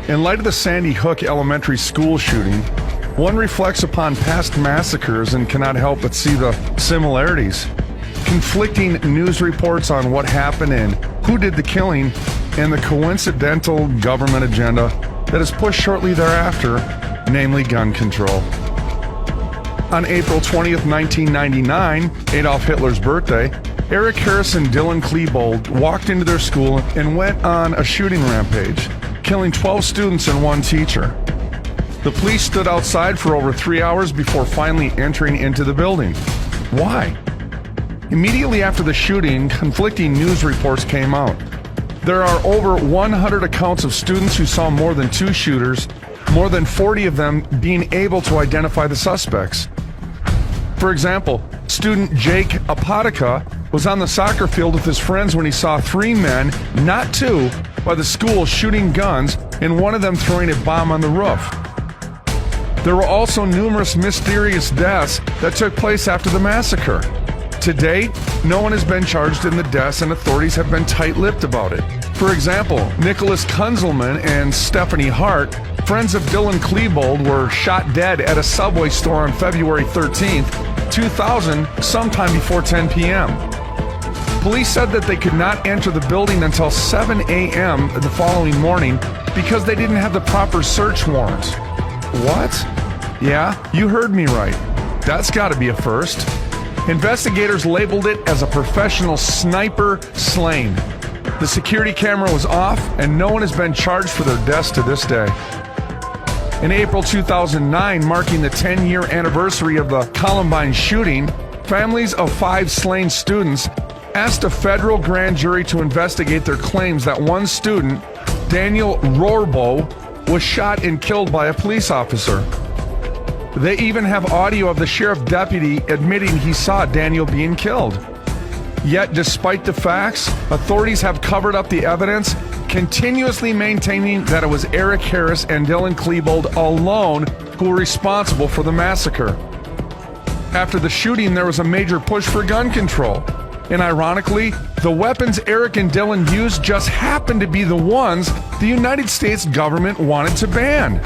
In light of the Sandy Hook Elementary School shooting, one reflects upon past massacres and cannot help but see the similarities. Conflicting news reports on what happened and who did the killing, and the coincidental government agenda that is pushed shortly thereafter, namely gun control. On April 20th, 1999, Adolf Hitler's birthday, Eric Harris and Dylan Klebold walked into their school and went on a shooting rampage, killing 12 students and one teacher. The police stood outside for over 3 hours before finally entering into the building. Why? Immediately after the shooting, conflicting news reports came out. There are over 100 accounts of students who saw more than 2 shooters, more than 40 of them being able to identify the suspects. For example, student Jake Apodaca was on the soccer field with his friends when he saw 3 men, not 2, by the school shooting guns and one of them throwing a bomb on the roof. There were also numerous mysterious deaths that took place after the massacre. To date, no one has been charged in the deaths and authorities have been tight-lipped about it. For example, Nicholas Kunzelman and Stephanie Hart, friends of Dylan Klebold, were shot dead at a Subway store on February 13th, 2000, sometime before 10 p.m. Police said that they could not enter the building until 7 a.m. the following morning because they didn't have the proper search warrant. What? Yeah, you heard me right. That's gotta be a first. Investigators labeled it as a professional sniper slaying. The security camera was off and no one has been charged for their deaths to this day. In April 2009, marking the 10-year anniversary of the Columbine shooting, families of 5 slain students asked a federal grand jury to investigate their claims that one student, Daniel Rorbo, was shot and killed by a police officer. They even have audio of the sheriff deputy admitting he saw Daniel being killed. Yet, despite the facts, authorities have covered up the evidence, continuously maintaining that it was Eric Harris and Dylan Klebold alone who were responsible for the massacre. After the shooting, there was a major push for gun control. And ironically, the weapons Eric and Dylan used just happened to be the ones the United States government wanted to ban.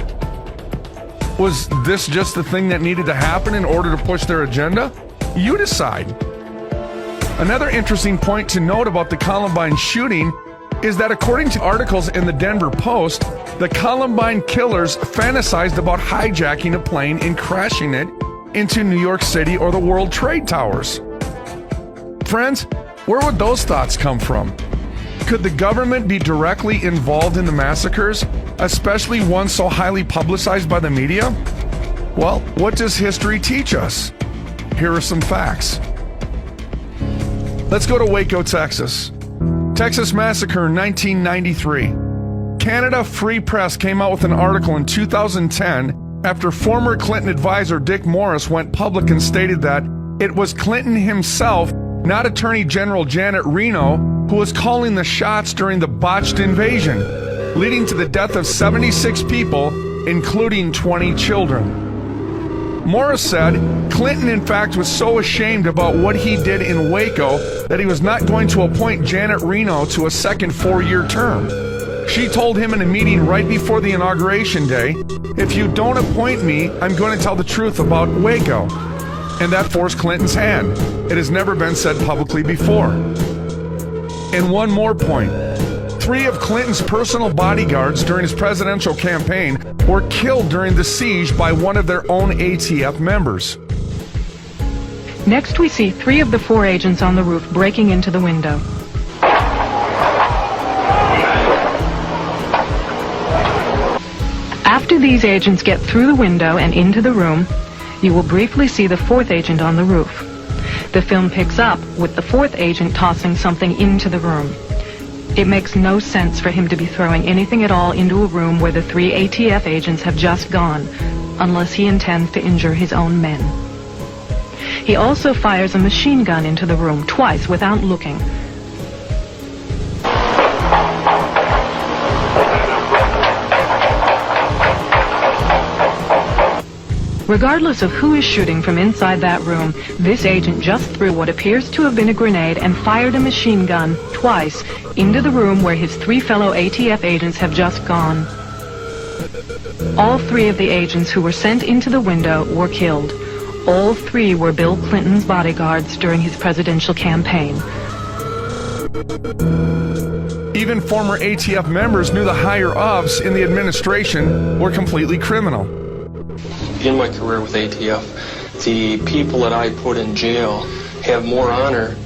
Was this just the thing that needed to happen in order to push their agenda? You decide. Another interesting point to note about the Columbine shooting is that according to articles in the Denver Post, the Columbine killers fantasized about hijacking a plane and crashing it into New York City or the World Trade Towers. Friends, where would those thoughts come from? Could the government be directly involved in the massacres, especially ones so highly publicized by the media? Well, what does history teach us? Here are some facts. Let's go to Waco, Texas. Texas Massacre 1993. Canada Free Press came out with an article in 2010 after former Clinton advisor Dick Morris went public and stated that it was Clinton himself, not Attorney General Janet Reno, who was calling the shots during the botched invasion, leading to the death of 76 people, including 20 children. Morris said Clinton, in fact, was so ashamed about what he did in Waco that he was not going to appoint Janet Reno to a second 4-year term. She told him in a meeting right before the inauguration day, "If you don't appoint me, I'm going to tell the truth about Waco." And that forced Clinton's hand. It has never been said publicly before. And one more point. 3 of Clinton's personal bodyguards during his presidential campaign were killed during the siege by one of their own ATF members. Next, we see 3 of the 4 agents on the roof breaking into the window. After these agents get through the window and into the room, you will briefly see the 4th agent on the roof. The film picks up with the 4th agent tossing something into the room. It makes no sense for him to be throwing anything at all into a room where the 3 ATF agents have just gone, unless he intends to injure his own men. He also fires a machine gun into the room twice without looking. Regardless of who is shooting from inside that room, this agent just threw what appears to have been a grenade and fired a machine gun twice into the room where his 3 fellow ATF agents have just gone. All three of the agents who were sent into the window were killed. All three were Bill Clinton's bodyguards during his presidential campaign. Even former ATF members knew the higher-ups in the administration were completely criminal. In my career with ATF, the people that I put in jail have more honor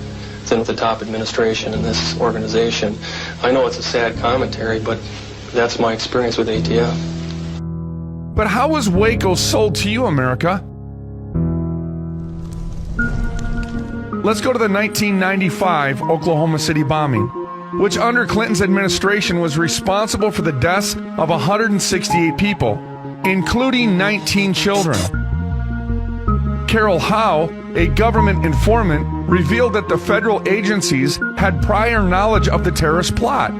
than the top administration in this organization. I know it's a sad commentary, but that's my experience with ATF. But how was Waco sold to you, America? Let's go to the 1995 Oklahoma City bombing, which under Clinton's administration was responsible for the deaths of 168 people, including 19 children. Carol Howe, a government informant, revealed that the federal agencies had prior knowledge of the terrorist plot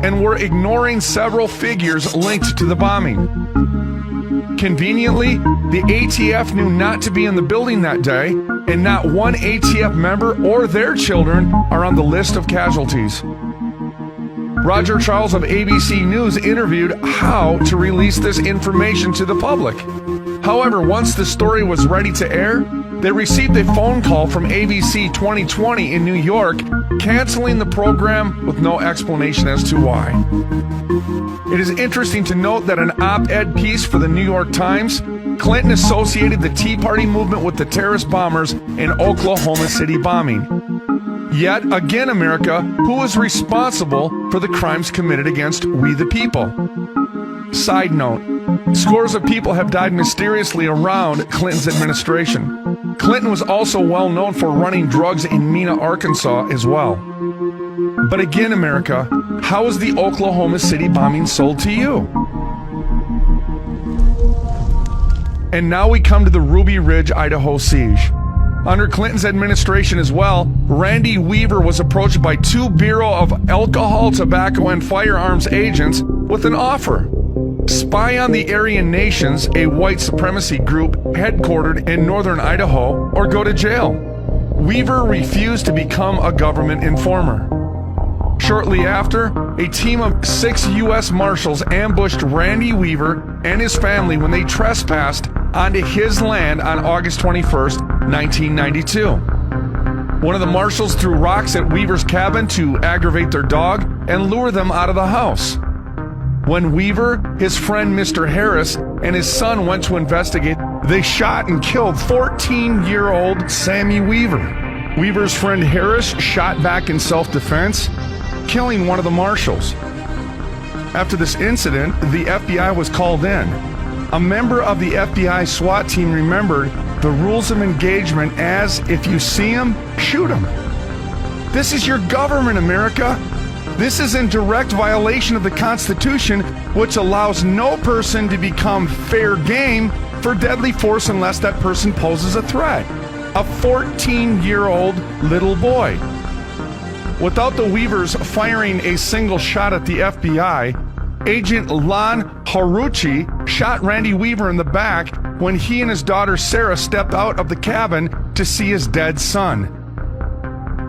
and were ignoring several figures linked to the bombing. Conveniently, the ATF knew not to be in the building that day, and not one ATF member or their children are on the list of casualties. Roger Charles of ABC News interviewed Howe to release this information to the public. However, once the story was ready to air, they received a phone call from ABC 2020 in New York, canceling the program with no explanation as to why. It is interesting to note that an op-ed piece for the New York Times, Clinton associated the Tea Party movement with the terrorist bombers in Oklahoma City bombing. Yet again, America, who is responsible for the crimes committed against we the people? Side note, scores of people have died mysteriously around Clinton's administration. Clinton was also well known for running drugs in Mena, Arkansas as well. But again, America, how was the Oklahoma City bombing sold to you? And now we come to the Ruby Ridge, Idaho siege. Under Clinton's administration as well, Randy Weaver was approached by two Bureau of Alcohol, Tobacco, and Firearms agents with an offer. Spy on the Aryan Nations, a white supremacy group headquartered in northern Idaho, or go to jail. Weaver refused to become a government informer. Shortly after, a team of 6 U.S. Marshals ambushed Randy Weaver and his family when they trespassed onto his land on August 21st, 1992. One of the Marshals threw rocks at Weaver's cabin to aggravate their dog and lure them out of the house. When Weaver, his friend Mr. Harris, and his son went to investigate, they shot and killed 14-year-old Sammy Weaver. Weaver's friend Harris shot back in self-defense, killing one of the Marshals. After this incident, the FBI was called in. A member of the FBI SWAT team remembered the rules of engagement as, if you see him, shoot him. This is your government, America. This is in direct violation of the Constitution, which allows no person to become fair game for deadly force unless that person poses a threat. A 14-year-old little boy. Without the Weavers firing a single shot at the FBI, Agent Lon Haruchi shot Randy Weaver in the back when he and his daughter Sarah stepped out of the cabin to see his dead son.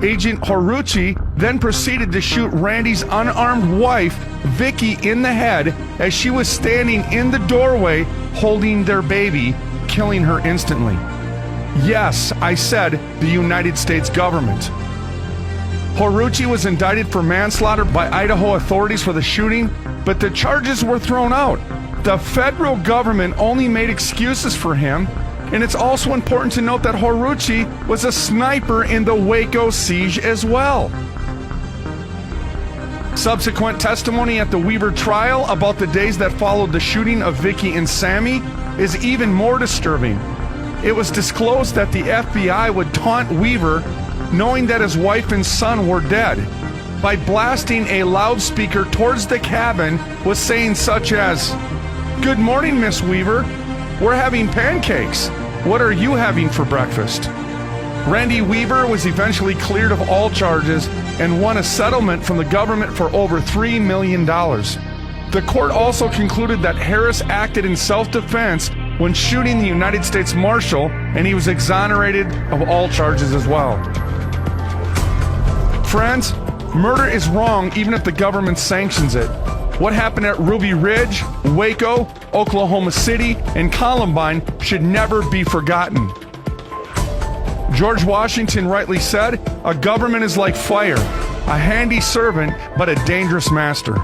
Agent Haruchi then proceeded to shoot Randy's unarmed wife, Vicky, in the head as she was standing in the doorway holding their baby, killing her instantly. Yes, I said the United States government. Haruchi was indicted for manslaughter by Idaho authorities for the shooting, but the charges were thrown out. The federal government only made excuses for him, and it's also important to note that Haruchi was a sniper in the Waco siege as well. Subsequent testimony at the Weaver trial about the days that followed the shooting of Vicky and Sammy is even more disturbing. It was disclosed that the FBI would taunt Weaver, knowing that his wife and son were dead, by blasting a loudspeaker towards the cabin with saying such as, "Good morning, Miss Weaver. We're having pancakes. What are you having for breakfast?" Randy Weaver was eventually cleared of all charges and won a settlement from the government for over $3 million. The court also concluded that Harris acted in self-defense when shooting the United States Marshal, and he was exonerated of all charges as well. Friends, murder is wrong even if the government sanctions it. What happened at Ruby Ridge, Waco, Oklahoma City, and Columbine should never be forgotten. George Washington rightly said, "A government is like fire, a handy servant, but a dangerous master."